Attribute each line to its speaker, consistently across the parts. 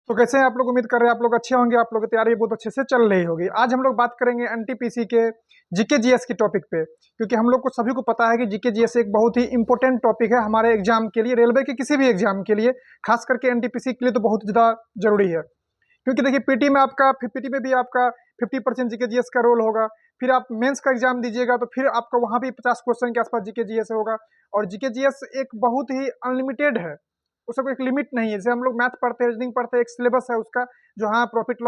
Speaker 1: तो कैसे हैं आप लोग? उम्मीद कर रहे हैं आप लोग अच्छे होंगे, आप लोग की तैयारी बहुत अच्छे से चल रही होगी। आज हम लोग बात करेंगे एनटीपीसी के जीके जीएस के टॉपिक पे, क्योंकि हम लोग को सभी को पता है कि जीके जीएस एक बहुत ही इंपॉर्टेंट टॉपिक है हमारे एग्जाम के लिए, रेलवे के किसी भी एग्जाम के लिए, खास करके एनटीपीसी के लिए तो बहुत ज़्यादा जरूरी है। क्योंकि देखिए पीटी में भी आपका 50% जीके जीएस का रोल होगा। फिर आप मेंस का एग्जाम दीजिएगा तो फिर आपका वहाँ भी 50 क्वेश्चन के आसपास जीके जीएस होगा। और जीके जीएस एक बहुत ही अनलिमिटेड है, उसका कोई एक लिमिट नहीं है। जैसे हम लोग मैथ पढ़ते हैं, रीजनिंग पढ़ते हैं, एक सिलेबस है उसका, जो हाँ प्रॉफिट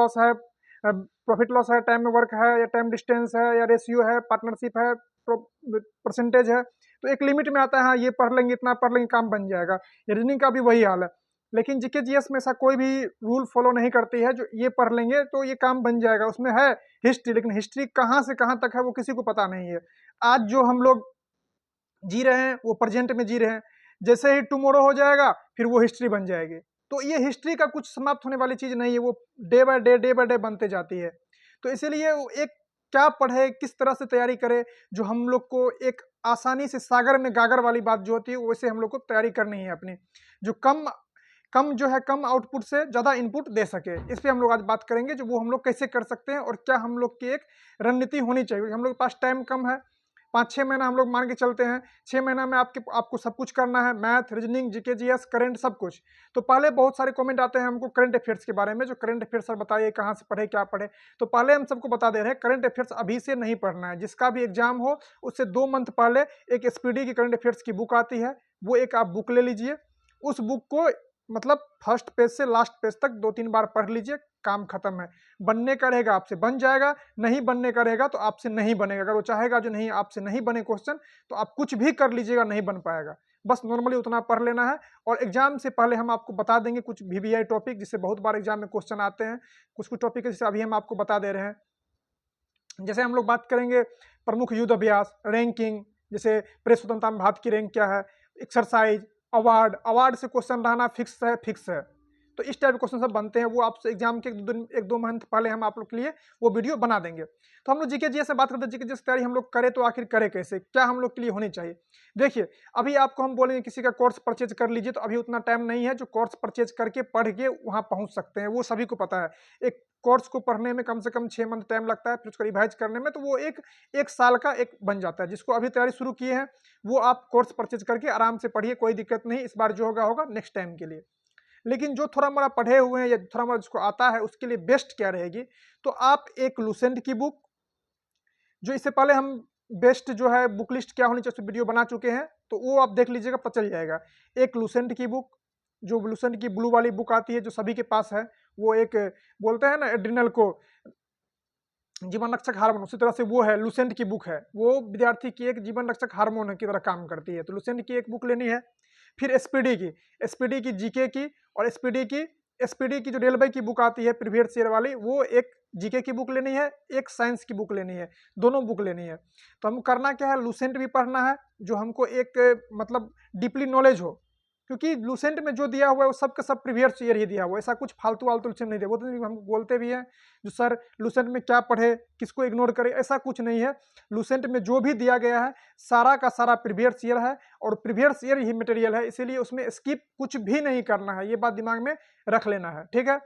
Speaker 1: लॉस है, टाइम वर्क है, या टाइम डिस्टेंस है, या रेशियो है, पार्टनरशिप है, परसेंटेज है, तो एक लिमिट में आता है। हाँ, ये पढ़ लेंगे, इतना पढ़ लेंगे, काम बन जाएगा। रीजनिंग का भी वही हाल है। लेकिन जीके जीएस में ऐसा कोई भी रूल फॉलो नहीं करती है जो ये पढ़ लेंगे तो ये काम बन जाएगा। उसमें है हिस्ट्री, लेकिन हिस्ट्री कहाँ से कहाँ तक है वो किसी को पता नहीं है। आज जो हम लोग जी रहे हैं वो प्रेजेंट में जी रहे हैं, जैसे ही टुमारो हो जाएगा फिर वो हिस्ट्री बन जाएगी। तो ये हिस्ट्री का कुछ समाप्त होने वाली चीज नहीं है, वो डे बाय डे बनते जाती है। तो इसीलिए वो एक क्या पढ़े, किस तरह से तैयारी करे, जो हम लोग को एक आसानी से सागर में गागर वाली बात जो होती है वैसे हम लोग को तैयारी करनी है अपनी, जो कम कम जो है कम आउटपुट से ज़्यादा इनपुट दे सके। इस पे हम लोग आज बात करेंगे, जो वो हम लोग कैसे कर सकते हैं और क्या हम लोग की एक रणनीति होनी चाहिए। हम लोग के पास टाइम कम है, 5-6 महीना हम लोग मान के चलते हैं। 6 महीना में आपको सब कुछ करना है, math, reasoning, GK GS, current, सब कुछ। तो पहले बहुत सारे कमेंट आते हैं हमको करंट अफेयर्स के बारे में, जो करंट अफेयर्स सर बताइए कहाँ से पढ़े, क्या पढ़े। तो पहले हम सबको बता दे रहे हैं, करंट अफेयर्स अभी से नहीं पढ़ना है। जिसका भी एग्जाम हो उससे 2 मंथ पहले एक एसपीडी की करंट अफेयर्स की बुक आती है, वो एक आप बुक ले लीजिए। उस बुक को मतलब फर्स्ट पेज से लास्ट पेज तक 2-3 बार पढ़ लीजिए, काम खत्म है। बनने का रहेगा आपसे बन जाएगा, नहीं बनने का रहेगा तो आपसे नहीं बनेगा। अगर वो चाहेगा जो नहीं आपसे नहीं बने क्वेश्चन, तो आप कुछ भी कर लीजिएगा, नहीं बन पाएगा। बस नॉर्मली उतना पढ़ लेना है। और एग्जाम से पहले हम आपको बता देंगे कुछ वीवीआई टॉपिक, जिससे बहुत बार एग्जाम में क्वेश्चन आते हैं। कुछ कुछ टॉपिक है जिसे अभी हम आपको बता दे रहे हैं। जैसे हम लोग बात करेंगे प्रमुख युद्ध अभ्यास, रैंकिंग, जैसे प्रेस स्वतंत्रता में भारत की रैंक क्या है, एक्सरसाइज, अवार्ड से क्वेश्चन रहना फिक्स है। तो इस टाइप के क्वेश्चन सब बनते हैं, वो आपसे एग्जाम के 1-2 मंथ पहले हम आप लोग के लिए वो वीडियो बना देंगे। तो हम लोग जीके जीएस से बात करते हैं, जीके जीएस की तैयारी हम लोग करें तो आखिर करें कैसे, क्या हम लोग के लिए होनी चाहिए। देखिए, अभी आपको हम बोलेंगे किसी का कोर्स परचेज कर लीजिए, तो अभी उतना टाइम नहीं है जो कोर्स परचेज करके पढ़ के वहाँ पहुँच सकते हैं, वो सभी को पता है। एक कोर्स को पढ़ने में कम से कम 6 मंथ टाइम लगता है, फिर उसको रिवाइज करने में, तो वो एक साल का एक बन जाता है। जिसको अभी तैयारी शुरू किए हैं वो आप कोर्स परचेज करके आराम से पढ़िए, कोई दिक्कत नहीं। इस बार जो होगा होगा, नेक्स्ट टाइम के लिए। लेकिन जो थोड़ा मोड़ा पढ़े हुए हैं या थोड़ा मोड़ा जिसको आता है, उसके लिए बेस्ट क्या रहेगी, तो आप एक लुसेंट की बुक, जो इससे पहले हम बेस्ट जो है बुक लिस्ट क्या होनी चाहिए उस वीडियो बना चुके हैं, तो वो आप देख लीजिएगा, पता चल जाएगा। एक लुसेंट की बुक, जो लुसेंट की ब्लू वाली बुक आती है, जो सभी के पास है, वो एक बोलते हैं ना एड्रिनल को जीवन रक्षक हार्मोन, उसी तरह से वो है, लुसेंट की बुक है, वो विद्यार्थी की एक जीवन रक्षक हार्मोन की तरह काम करती है। तो लुसेंट की एक बुक लेनी है। फिर एसपीडी की जीके की, और एसपीडी की जो रेलवे की बुक आती है प्रीवियस ईयर वाली, वो एक जीके की बुक लेनी है, एक साइंस की बुक लेनी है, दोनों बुक लेनी है। तो हमको करना क्या है, लुसेंट भी पढ़ना है, जो हमको एक मतलब डीपली नॉलेज हो, क्योंकि लुसेंट में जो दिया हुआ है वो सब का सब प्रीवियस ईयर ही दिया हुआ है। ऐसा कुछ फालतू वालतू लुसेंट नहीं दिया। वो तो हम बोलते भी हैं जो सर लुसेंट में क्या पढ़े, किसको इग्नोर करे, ऐसा कुछ नहीं है। लुसेंट में जो भी दिया गया है सारा का सारा प्रीवियस ईयर है, और प्रीवियस ईयर ही मटेरियल है, इसीलिए उसमें स्किप कुछ भी नहीं करना है। ये बात दिमाग में रख लेना है, ठीक है।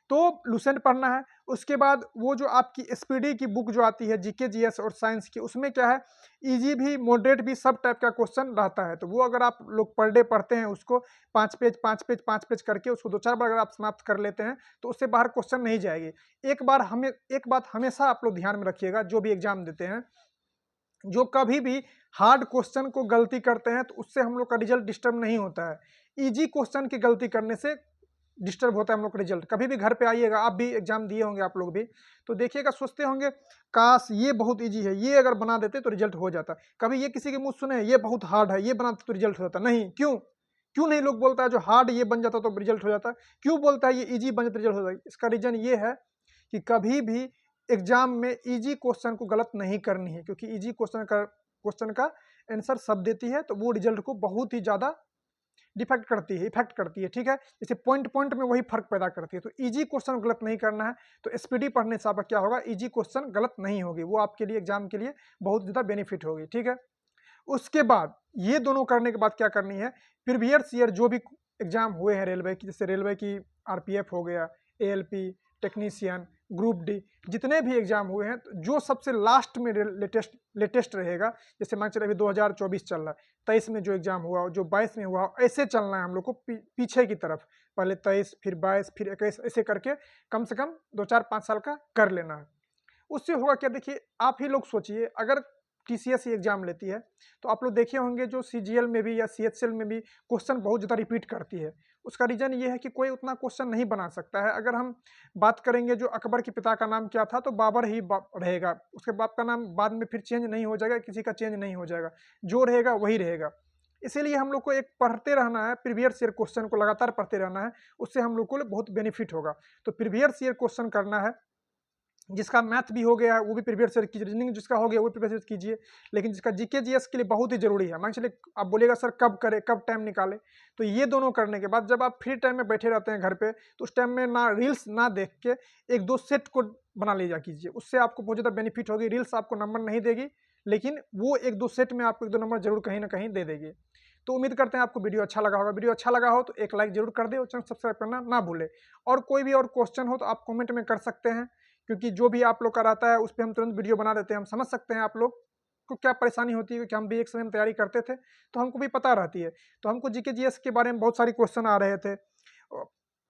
Speaker 1: तो लुसेंट पढ़ना है। उसके बाद वो जो आपकी एसपीडी की बुक जो आती है जीके जीएस और साइंस की, उसमें क्या है, इजी भी मॉडरेट भी सब टाइप का क्वेश्चन रहता है। तो वो अगर आप लोग पर डे पढ़ते हैं उसको 5 पेज करके उसको 2-4 बार अगर आप समाप्त कर लेते हैं, तो उससे बाहर क्वेश्चन नहीं जाएगी। एक बात हमेशा आप लोग ध्यान में रखिएगा, जो भी एग्जाम देते हैं, जो कभी भी हार्ड क्वेश्चन को गलती करते हैं तो उससे हम लोग का रिजल्ट डिस्टर्ब नहीं होता है। इजी क्वेश्चन की गलती करने से डिस्टर्ब होता है हम लोग का रिजल्ट। कभी भी घर पे आइएगा, आप भी एग्जाम दिए होंगे आप लोग भी, तो देखिएगा, सोचते होंगे काश ये बहुत इजी है, ये अगर बना देते तो रिजल्ट हो जाता। कभी ये किसी के मुंह सुने ये बहुत हार्ड है, ये बनाते तो रिजल्ट हो जाता? नहीं। क्यों क्यों नहीं लोग बोलता है जो हार्ड ये बन जाता तो रिजल्ट हो जाता? क्यों बोलता है ये इजी बन जाता रिजल्ट हो जाता? इसका रीजन ये है कि कभी भी एग्जाम में इजी क्वेश्चन को गलत नहीं करनी है, क्योंकि इजी क्वेश्चन का आंसर सब देती है, तो वो रिजल्ट को बहुत ही ज्यादा इफेक्ट करती है, ठीक है। जैसे पॉइंट पॉइंट में वही फर्क पैदा करती है। तो इजी क्वेश्चन गलत नहीं करना है। तो एसपीडी पढ़ने से आपका क्या होगा, इजी क्वेश्चन गलत नहीं होगी, वो आपके लिए एग्जाम के लिए बहुत ज्यादा बेनिफिट होगी, ठीक है। उसके बाद ये दोनों करने के बाद क्या करनी है, प्रीवियस ईयर जो भी एग्ज़ाम हुए हैं रेलवे की, जैसे रेलवे की आरपीएफ हो गया, एएलपी, टेक्नीशियन, ग्रुप डी, जितने भी एग्ज़ाम हुए हैं, तो जो सबसे लास्ट में लेटेस्ट रहेगा, जैसे मान चलिए अभी 2024 चल रहा है, 23 में जो एग्ज़ाम हुआ, जो 22 में हुआ, ऐसे चलना है हम लोग को पीछे की तरफ, पहले 23 फिर 22 फिर 21, ऐसे करके कम से कम 2-4-5 साल का कर लेना है। उससे होगा क्या, देखिए आप ही लोग सोचिए, अगर टीसीएस एग्जाम लेती है तो आप लोग देखे होंगे जो सीजीएल में भी या सीएचएल में भी क्वेश्चन बहुत ज़्यादा रिपीट करती है। उसका रीज़न ये है कि कोई उतना क्वेश्चन नहीं बना सकता है। अगर हम बात करेंगे जो अकबर के पिता का नाम क्या था, तो बाबर ही रहेगा, उसके बाप का नाम बाद में फिर चेंज नहीं हो जाएगा, किसी का चेंज नहीं हो जाएगा, जो रहेगा वही रहेगा। इसीलिए हम लोग को एक पढ़ते रहना है, प्रीवियस ईयर क्वेश्चन को लगातार पढ़ते रहना है, उससे हम लोग को बहुत बेनिफिट होगा। तो प्रीवियस ईयर क्वेश्चन करना है, जिसका मैथ भी हो गया है वो भी प्रीवियस ईयर कीजिए, रीजनिंग जिसका हो गया वो प्रीवियस ईयर कीजिए, लेकिन जिसका जीके जीएस के लिए बहुत ही जरूरी है। मान चलिए आप बोलिएगा सर कब करें, कब टाइम निकालें, तो ये दोनों करने के बाद जब आप फ्री टाइम में बैठे रहते हैं घर पे, तो उस टाइम में ना रील्स ना देख के 1-2 सेट को बना लीजिए कीजिए, उससे आपको बहुत ज़्यादा बेनिफिट होगी। रील्स आपको नंबर नहीं देगी, लेकिन वो 1-2 सेट में आपको 1-2 नंबर जरूर कहीं ना कहीं दे देगी। तो उम्मीद करते हैं आपको वीडियो अच्छा लगा होगा। वीडियो अच्छा लगा हो तो एक लाइक जरूर कर दे और चैनल सब्सक्राइब करना ना भूले। और कोई भी और क्वेश्चन हो तो आप कमेंट में कर सकते हैं, क्योंकि जो भी आप लोग का रहता है उस पर हम तुरंत वीडियो बना देते हैं। हम समझ सकते हैं आप लोग को क्या परेशानी होती है, क्योंकि हम भी एक समय में तैयारी करते थे तो हमको भी पता रहती है। तो हमको जीके जीएस के बारे में बहुत सारे क्वेश्चन आ रहे थे,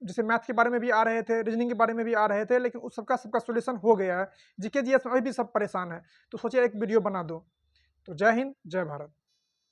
Speaker 1: जैसे मैथ के बारे में भी आ रहे थे, रीजनिंग के बारे में भी आ रहे थे, लेकिन उस सबका सोल्यूशन हो गया है। जीके जीएस में अभी भी सब परेशान है, तो सोचिए एक वीडियो बना दो। तो जय हिंद, जय भारत।